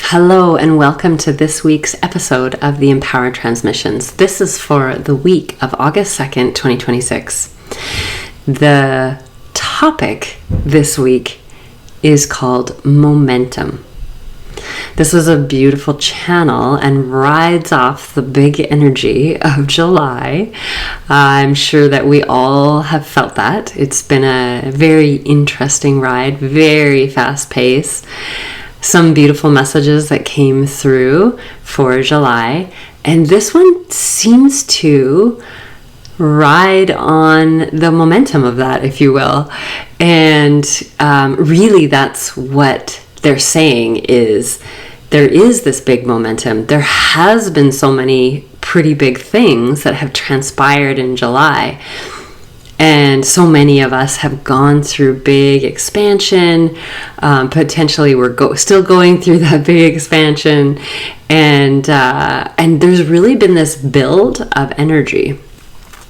Hello and welcome to this week's episode of the Empower Transmissions. This is for the week of August 2nd, 2026. The topic this week is called momentum. This was a beautiful channel and rides off the big energy of July. I'm sure that we all have felt that. It's been a very interesting ride, very fast pace. Some beautiful messages that came through for July, and this one seems to ride on the momentum of that, if you will. And really that's what they're saying, is there is this big momentum. There has been so many pretty big things that have transpired in July. And so many of us have gone through big expansion. Potentially we're still going through that big expansion. And there's really been this build of energy.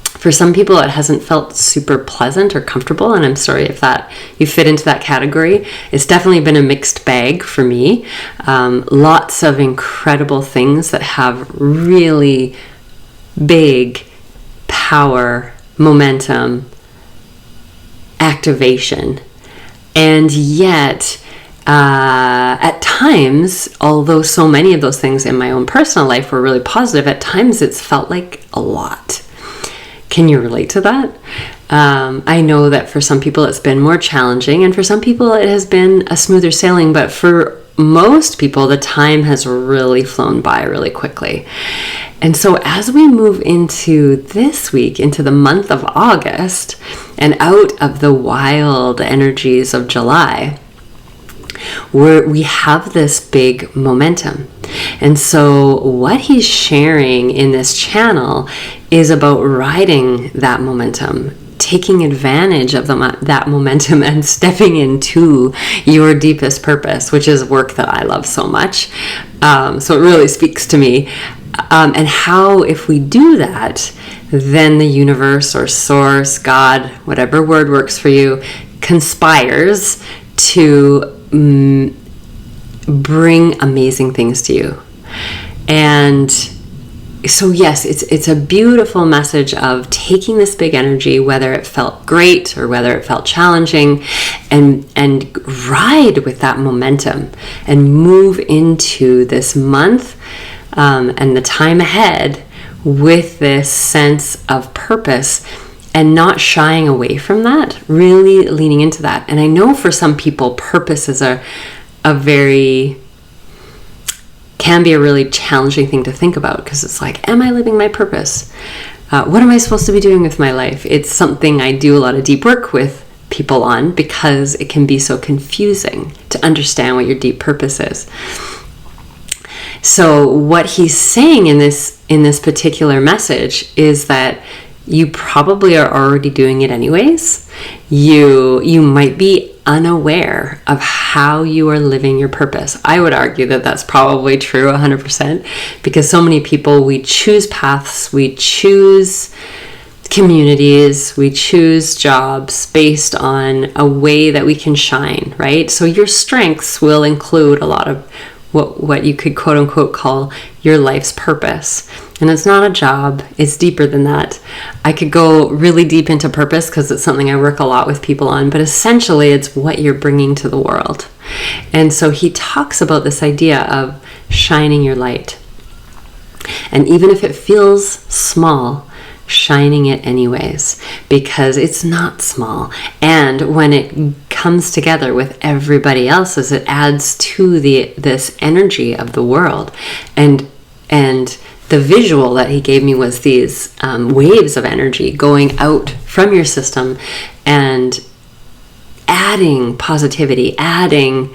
For some people, it hasn't felt super pleasant or comfortable. And I'm sorry if that you fit into that category. It's definitely been a mixed bag for me. Lots of incredible things that have really big power, momentum, activation, and yet at times, although so many of those things in my own personal life were really positive, at times it's felt like a lot. Can you relate to that? I know that for some people it's been more challenging, and for some people it has been a smoother sailing, but for most people the time has really flown by really quickly. And so as we move into this week, into the month of August, and out of the wild energies of July, we have this big momentum. And so what he's sharing in this channel is about riding that momentum, taking advantage of that momentum and stepping into your deepest purpose, which is work that I love so much. So it really speaks to me. And how, if we do that, then the universe or source, God, whatever word works for you, conspires to bring amazing things to you. And so yes, it's a beautiful message of taking this big energy, whether it felt great or whether it felt challenging, and ride with that momentum and move into this month and the time ahead with this sense of purpose and not shying away from that, really leaning into that. And I know for some people, purpose is can be a really challenging thing to think about, because it's like, am I living my purpose? What am I supposed to be doing with my life? It's something I do a lot of deep work with people on, because it can be so confusing to understand what your deep purpose is. So what he's saying in this particular message is that you probably are already doing it anyways. You might be unaware of how you are living your purpose. I would argue that that's probably true 100%, because so many people, we choose paths, we choose communities, we choose jobs based on a way that we can shine, right? So your strengths will include a lot of what you could quote unquote call your life's purpose. And it's not a job, it's deeper than that. I could go really deep into purpose because it's something I work a lot with people on, but essentially it's what you're bringing to the world. And so he talks about this idea of shining your light. And even if it feels small, shining it anyways, because it's not small. And when it comes together with everybody else's, it adds to this energy of the world. And the visual that he gave me was these waves of energy going out from your system and adding positivity, adding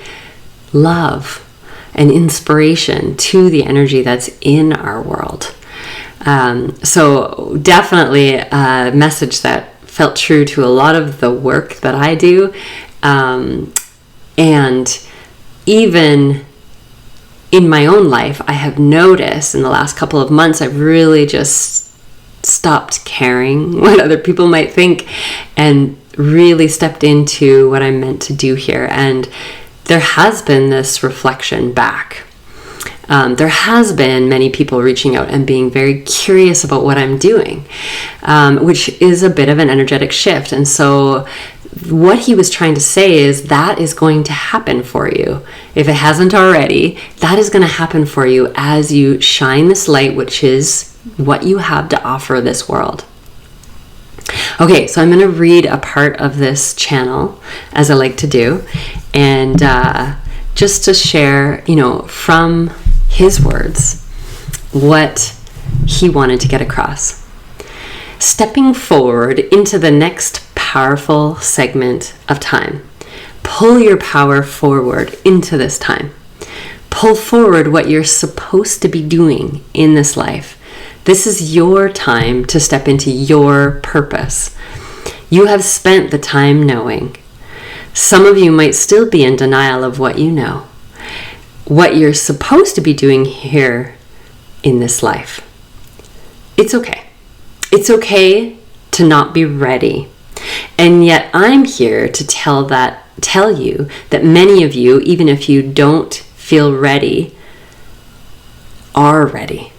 love and inspiration to the energy that's in our world. So definitely a message that felt true to a lot of the work that I do. And even in my own life, I have noticed in the last couple of months, I've really just stopped caring what other people might think and really stepped into what I'm meant to do here. And there has been this reflection back there has been many people reaching out and being very curious about what I'm doing, which is a bit of an energetic shift. And so what he was trying to say is that is going to happen for you. If it hasn't already, that is going to happen for you as you shine this light, which is what you have to offer this world. Okay, so I'm going to read a part of this channel, as I like to do, and just to share, from his words, what he wanted to get across. Stepping forward into the next powerful segment of time. Pull your power forward into this time. Pull forward what you're supposed to be doing in this life. This is your time to step into your purpose. You have spent the time knowing. Some of you might still be in denial of what you know, what you're supposed to be doing here in this life. It's okay. It's okay to not be ready. And yet I'm here to tell you that many of you, even if you don't feel ready, are ready.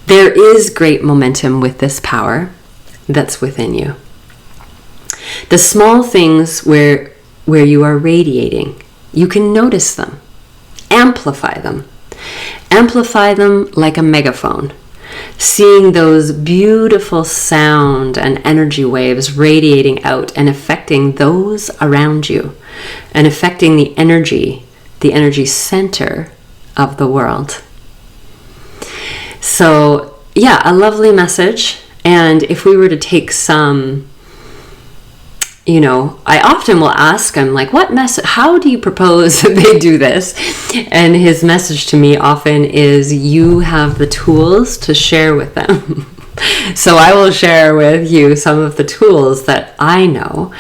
There is great momentum with this power that's within you. The small things where you are radiating, you can notice them, amplify them. Amplify them like a megaphone. Seeing those beautiful sound and energy waves radiating out and affecting those around you and affecting the energy center of the world. So, yeah, a lovely message. And if we were to take some, I often will ask him, like, what message, how do you propose that they do this? And his message to me often is, you have the tools to share with them. So I will share with you some of the tools that I know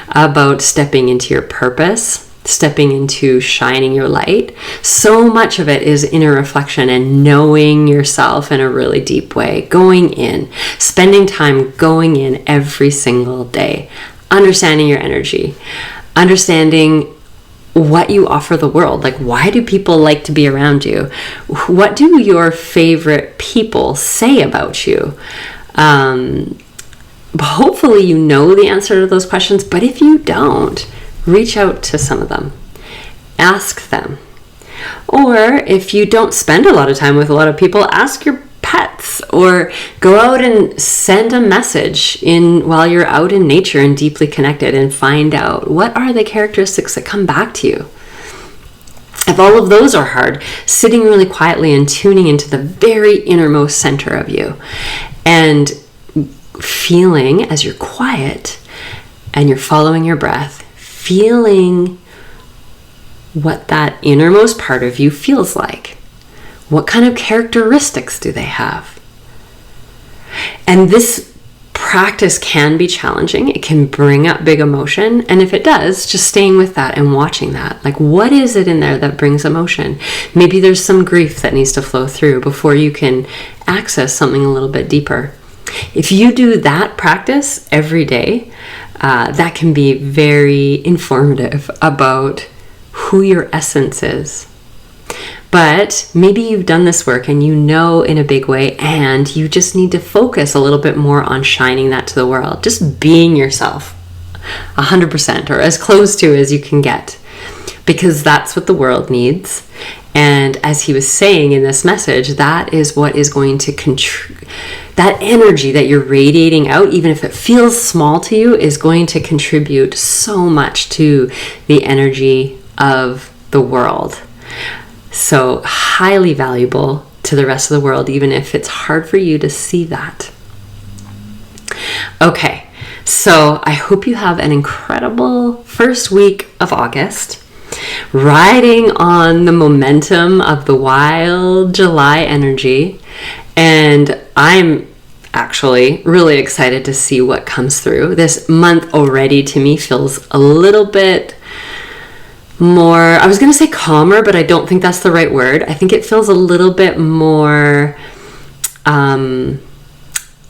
about stepping into your purpose, stepping into shining your light. So much of it is inner reflection and knowing yourself in a really deep way, going in, spending time going in every single day, understanding your energy, understanding what you offer the world. Like, why do people like to be around you? What do your favorite people say about you? Hopefully you know the answer to those questions, but if you don't, reach out to some of them. Ask them. Or if you don't spend a lot of time with a lot of people, ask your pets, or go out and send a message while you're out in nature and deeply connected, and find out what are the characteristics that come back to you. If all of those are hard, sitting really quietly and tuning into the very innermost center of you and feeling, as you're quiet and you're following your breath, feeling what that innermost part of you feels like. What kind of characteristics do they have? And this practice can be challenging. It can bring up big emotion. And if it does, just staying with that and watching that. Like, what is it in there that brings emotion? Maybe there's some grief that needs to flow through before you can access something a little bit deeper. If you do that practice every day, that can be very informative about who your essence is. But maybe you've done this work and you know in a big way, and you just need to focus a little bit more on shining that to the world. Just being yourself 100%, or as close to as you can get, because that's what the world needs. And as he was saying in this message, that is what is going to that energy that you're radiating out, even if it feels small to you, is going to contribute so much to the energy of the world. So highly valuable to the rest of the world, even if it's hard for you to see that. Okay, so I hope you have an incredible first week of August, riding on the momentum of the wild July energy. And I'm actually really excited to see what comes through. This month already to me feels a little bit more, I was going to say calmer, but I don't think that's the right word. I think it feels a little bit more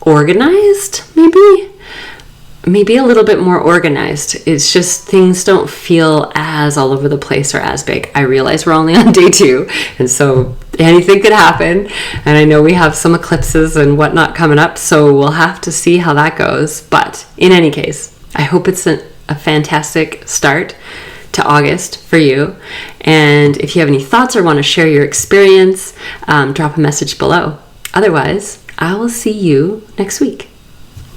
organized, maybe a little bit more organized. It's just things don't feel as all over the place or as big. I realize we're only on day 2, and so anything could happen. And I know we have some eclipses and whatnot coming up, so we'll have to see how that goes. But in any case, I hope it's a fantastic start to August for you. And if you have any thoughts or want to share your experience, drop a message below. Otherwise, I will see you next week.